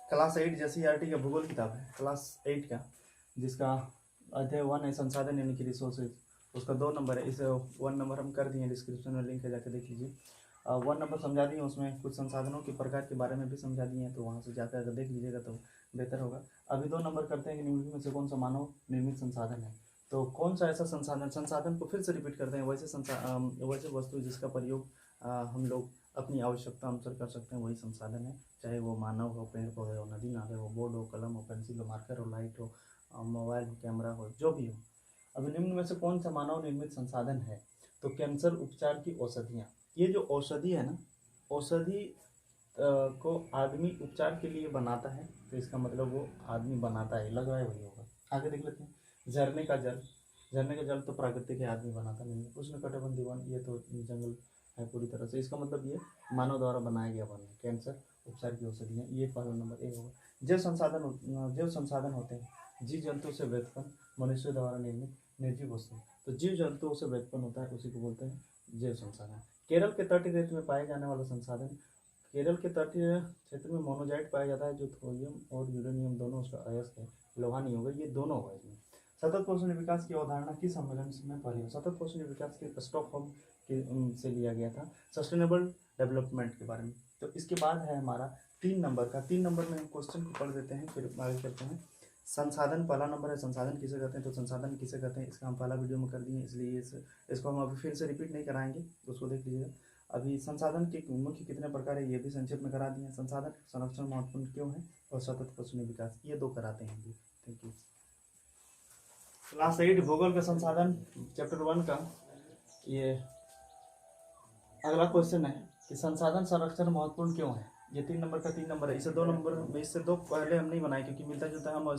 Class 8 जैसे RT का भूगोल किताब है क्लास 8 का, जिसका अध्याय 1 है संसाधन यानी कि रिसोर्सेज, उसका 2 नंबर है। इसे 1 नंबर हम कर दिए, डिस्क्रिप्शन में लिंक है, जाकर देख लीजिए। 1 नंबर समझा दिए, उसमें कुछ संसाधनों के प्रकार के बारे में भी समझा दिए हैं, तो वहाँ से जाकर अगर देख लीजिएगा तो बेहतर होगा। अभी 2 नंबर करते हैं कि निम्नलिखित में से कौन सा मानव निर्मित संसाधन है। तो कौन सा ऐसा संसाधन को फिर से रिपीट करते हैं, वैसे वस्तु जिसका प्रयोग हम लोग अपनी आवश्यकता अनुसार कर सकते हैं, वही संसाधन है। चाहे वो मानव हो, पेड़ पौधे हो, नदी नाले हो, बोर्ड हो, कलम हो, पेंसिल हो, मार्कर हो, लाइट हो, मोबाइल हो, कैमरा हो, जो भी हो। अभी निम्न में से कौन सा मानव निर्मित संसाधन है। तो कैंसर उपचार की औषधियाँ, ये जो औषधि है ना, औषधि को आदमी उपचार के लिए बनाता है, तो इसका मतलब वो आदमी बनाता है, लग रहा है वही होगा। आगे देख लेते हैं। झरने का जल तो प्राकृतिक है, आदमी बनाता नहीं है। उष्णकटिबंधीय वन, ये तो जंगल है पूरी तरह से, इसका मतलब ये मानव द्वारा बनाया गया वन है। कैंसर उपचार की औषधियाँ, ये पहला नंबर ए होगा। जैव संसाधन होते हैं जीव जंतु से व्युत्पन्न, मनुष्य द्वारा निर्मित निर्जीव वस्तु। तो जीव जंतुओं से व्युत्पन्न होता है, उसी को बोलते हैं जैव संसाधन। केरल के तटीय क्षेत्र में पाए जाने वाला संसाधन, केरल के तटीय क्षेत्र में मोनोजाइट पाया जाता है, जो थोरियम और यूरेनियम दोनों उसका अयस्क है, लोहा नहीं होगा, ये दोनों होगा इसमें। सतत पोषण विकास की अवधारणा किस सम्मेलन में पढ़ी है। सतत पोषण विकास के स्टॉकहोम से लिया गया था, सस्टेनेबल डेवलपमेंट के बारे में। तो इसके बाद है हमारा 3 नंबर का। 3 नंबर में हम क्वेश्चन को पढ़ देते हैं, फिर आगे करते हैं। संसाधन पहला नंबर है, संसाधन किसे कहते हैं। तो संसाधन किसे कहते हैं, इसका हम पहला वीडियो में कर दिए, इसलिए इसको हम अभी फिर से रिपीट नहीं कराएंगे, उसको देख लीजिएगा। अभी संसाधन के मुख्य कितने प्रकार है, ये भी संक्षेप में करा दिए। संसाधन संरक्षण महत्वपूर्ण क्यों है, और सतत पोषण विकास, ये 2 कराते हैं अभी। Thank you. क्लास 8 भूगोल का संसाधन चैप्टर 1 का ये अगला क्वेश्चन है कि संसाधन संरक्षण महत्वपूर्ण क्यों है। ये 3 नंबर का 3 नंबर है। इससे 2 नंबर, इससे 2 पहले हम नहीं बनाए, क्योंकि मिलता जुलता हम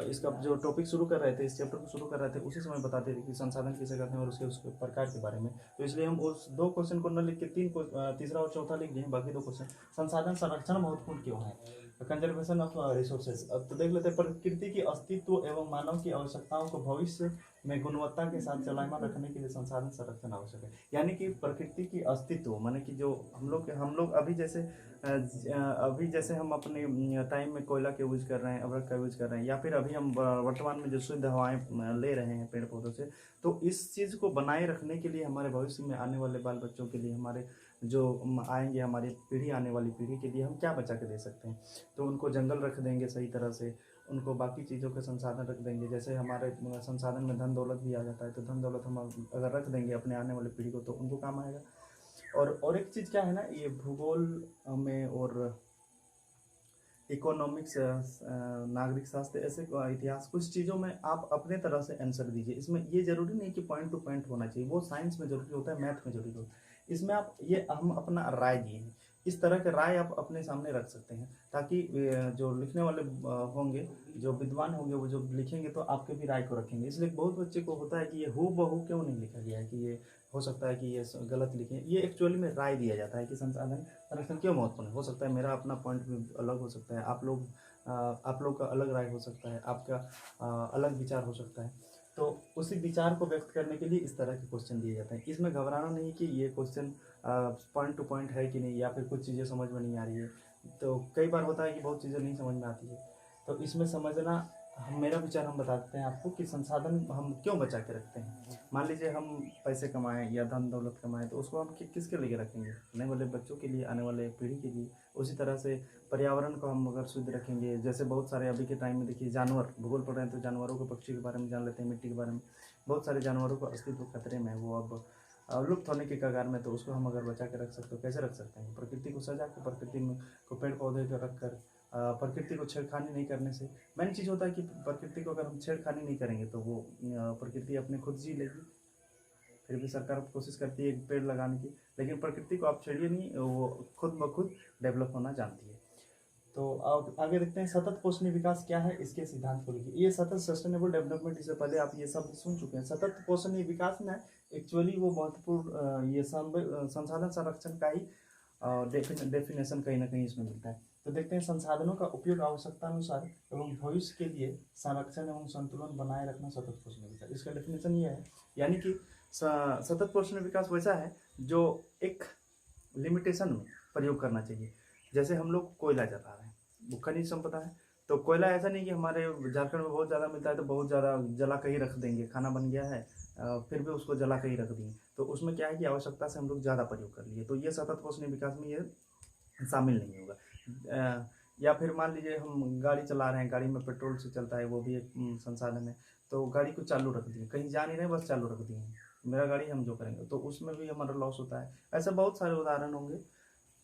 इसका जो टॉपिक शुरू कर रहे थे, इस चैप्टर को शुरू कर रहे थे, उसी समय बताते थे कि संसाधन किसे कहते हैं और उसके प्रकार के बारे में। तो इसलिए हम उस 2 क्वेश्चन को न लिख के तीसरा और चौथा लिख दिए, बाकी 2 क्वेश्चन। संसाधन संरक्षण महत्वपूर्ण क्यों है, कंजर्वेशन ऑफ रिसोर्सेज। अब तो देख लेते हैं, प्रकृति की अस्तित्व एवं मानव की आवश्यकताओं को भविष्य में गुणवत्ता के साथ चलायमान रखने के लिए संसाधन संरक्षण आवश्यक है। यानी कि प्रकृति की अस्तित्व माने कि जो हम लोग अभी जैसे हम अपने टाइम में कोयला का यूज कर रहे हैं, अवरक का यूज कर रहे हैं, या फिर अभी हम वर्तमान में जो शुद्ध हवाएं ले रहे हैं पेड़ पौधों से, तो इस चीज़ को बनाए रखने के लिए हमारे भविष्य में आने वाले बाल बच्चों के लिए, हमारे जो आएंगे, हमारी पीढ़ी, आने वाली पीढ़ी के लिए हम क्या बचा के दे सकते हैं। तो उनको जंगल रख देंगे सही तरह से, उनको बाकी चीज़ों के संसाधन रख देंगे। जैसे हमारे संसाधन में धन दौलत भी आ जाता है, तो धन दौलत हम अगर रख देंगे अपने आने वाली पीढ़ी को, तो उनको काम आएगा। और एक चीज़ क्या है ना, ये भूगोल में और इकोनॉमिक्स, नागरिक शास्त्र, ऐसे इतिहास, कुछ चीज़ों में आप अपने तरह से आंसर दीजिए। इसमें ये जरूरी नहीं कि पॉइंट टू पॉइंट होना चाहिए, वो साइंस में जरूरी होता है, मैथ में जरूरी होता है। इसमें आप ये हम अपना राय दिए हैं, इस तरह के राय आप अपने सामने रख सकते हैं, ताकि जो लिखने वाले होंगे, जो विद्वान होंगे, वो जो लिखेंगे तो आपके भी राय को रखेंगे। इसलिए बहुत बच्चे को होता है कि ये हू बहू क्यों नहीं लिखा गया है, कि ये हो सकता है कि ये गलत लिखे। ये एक्चुअली में राय दिया जाता है कि संसाधन संरक्षण क्यों महत्वपूर्ण हो सकता है। मेरा अपना पॉइंट भी अलग हो सकता है, आप लोग का अलग राय हो सकता है, आपका अलग विचार हो सकता है। तो उसी विचार को व्यक्त करने के लिए इस तरह के क्वेश्चन दिए जाते हैं। इसमें घबराना नहीं कि ये क्वेश्चन पॉइंट टू पॉइंट है कि नहीं, या फिर कुछ चीज़ें समझ में नहीं आ रही है। तो कई बार होता है कि बहुत चीज़ें नहीं समझ में आती है, तो इसमें समझना, मेरा विचार हम बता देते हैं आपको कि संसाधन हम क्यों बचा के रखते हैं। मान लीजिए हम पैसे कमाएं या धन दौलत कमाएं, तो उसको हम किसके लिए रखेंगे, आने वाले बच्चों के लिए, आने वाले पीढ़ी के लिए। उसी तरह से पर्यावरण को हम अगर शुद्ध रखेंगे, जैसे बहुत सारे अभी के टाइम में देखिए, जानवर, भूगोल पढ़ रहे हैं तो जानवरों को, पक्षी के बारे में जान लेते हैं, मिट्टी के बारे में। बहुत सारे जानवरों का अस्तित्व खतरे में है, वो अब लुप्त होने के कगार में। तो उसको हम अगर बचा के रख सकते हो, कैसे रख सकते हैं, प्रकृति को सजा के, प्रकृति में को पेड़ पौधे को रख कर, प्रकृति को छेड़खानी नहीं करने से। मेन चीज़ होता है कि प्रकृति को अगर हम छेड़खानी नहीं करेंगे तो वो प्रकृति अपने खुद जी लेगी। फिर भी सरकार कोशिश करती है एक पेड़ लगाने की, लेकिन प्रकृति को आप छेड़िए नहीं, वो खुद ब खुद डेवलप होना जानती है। तो अब आगे देखते हैं, सतत पोषणीय विकास क्या है, इसके सिद्धांत को लिखिए। ये सतत सस्टेनेबल डेवलपमेंट, इससे पहले आप ये शब्द सुन चुके हैं। सतत पोषणीय विकास में एक्चुअली वो महत्वपूर्ण ये संसाधन संरक्षण का ही डेफिनेशन कहीं ना कहीं इसमें मिलता है। तो देखते हैं, संसाधनों का उपयोग आवश्यकता अनुसार एवं भविष्य के लिए संरक्षण एवं संतुलन बनाए रखना सतत पोषणीय विकास। इसका डेफिनेशन ये है, यानी कि सतत पोषणीय विकास वैसा है जो एक लिमिटेशन में प्रयोग करना चाहिए। जैसे हम लोग कोयला जला रहे हैं, वो खनिज संपदा है। तो कोयला ऐसा नहीं कि हमारे झारखंड में बहुत ज़्यादा मिलता है तो बहुत ज़्यादा जला कर ही रख देंगे, खाना बन गया है फिर भी उसको जला कर ही रख दिए। तो उसमें क्या है कि आवश्यकता से हम लोग ज़्यादा प्रयोग कर लिए, तो ये सतत पोषणीय विकास में ये शामिल नहीं होगा। या फिर मान लीजिए हम गाड़ी चला रहे हैं, गाड़ी में पेट्रोल से चलता है, वो भी एक संसाधन है, तो गाड़ी को चालू रख दिए, कहीं जा नहीं रहे बस चालू रख दिए, मेरा गाड़ी हम जो करेंगे, तो उसमें भी हमारा लॉस होता है। ऐसे बहुत सारे उदाहरण होंगे।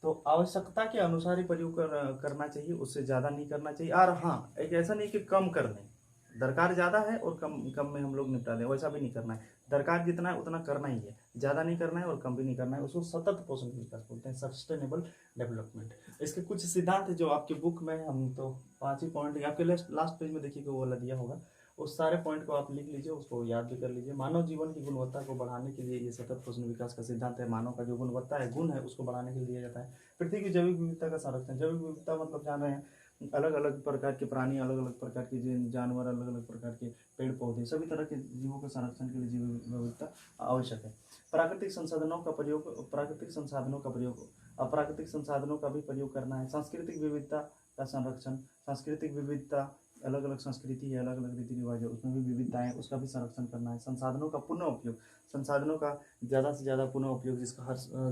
तो आवश्यकता के अनुसार ही प्रयोग करना चाहिए, उससे ज़्यादा नहीं करना चाहिए। और हाँ, एक ऐसा नहीं कि कम कर दें, दरकार ज़्यादा है और कम कम में हम लोग निपटा दें, वैसा भी नहीं करना है। दरकार जितना है उतना करना ही है, ज़्यादा नहीं करना है और कम भी नहीं करना है। उसको सतत पोषण विकास बोलते हैं, सस्टेनेबल डेवलपमेंट। इसके कुछ सिद्धांत है जो आपकी बुक में, हम तो 5 ही पॉइंट आपके लास्ट पेज में देखिए वो वाला दिया होगा, उस सारे पॉइंट को आप लिख लीजिए, उसको याद भी कर लीजिए। मानव जीवन की गुणवत्ता को बढ़ाने के लिए ये सतत पोषण विकास का सिद्धांत है। मानव का जो गुणवत्ता है, गुण है, उसको बढ़ाने के लिए दिया जाता है। पृथ्वी की जैविक विविधता का संरक्षण, जैविक विविधता मतलब जान रहे हैं, अलग अलग प्रकार के प्राणी, अलग अलग प्रकार के जानवर, अलग अलग प्रकार के पेड़ पौधे, सभी तरह के जीवों के संरक्षण के लिए जैव विविधता आवश्यक है। प्राकृतिक संसाधनों का प्रयोग, प्राकृतिक संसाधनों का प्रयोग, अप्राकृतिक संसाधनों का भी प्रयोग करना है। सांस्कृतिक विविधता का संरक्षण, सांस्कृतिक विविधता, अलग अलग संस्कृति है, अलग अलग रीति रिवाज है, उसमें भी विविधताएं, उसका भी संरक्षण करना है। संसाधनों का पुनः उपयोग, संसाधनों का ज़्यादा से ज़्यादा पुनः उपयोग,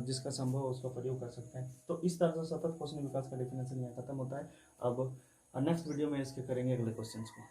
जिसका संभव हो उसका प्रयोग कर सकते हैं। तो इस तरह से सतत पोषण विकास का डेफिनेशन यहाँ खत्म होता है। अब नेक्स्ट वीडियो में इसके करेंगे अगले क्वेश्चंस को।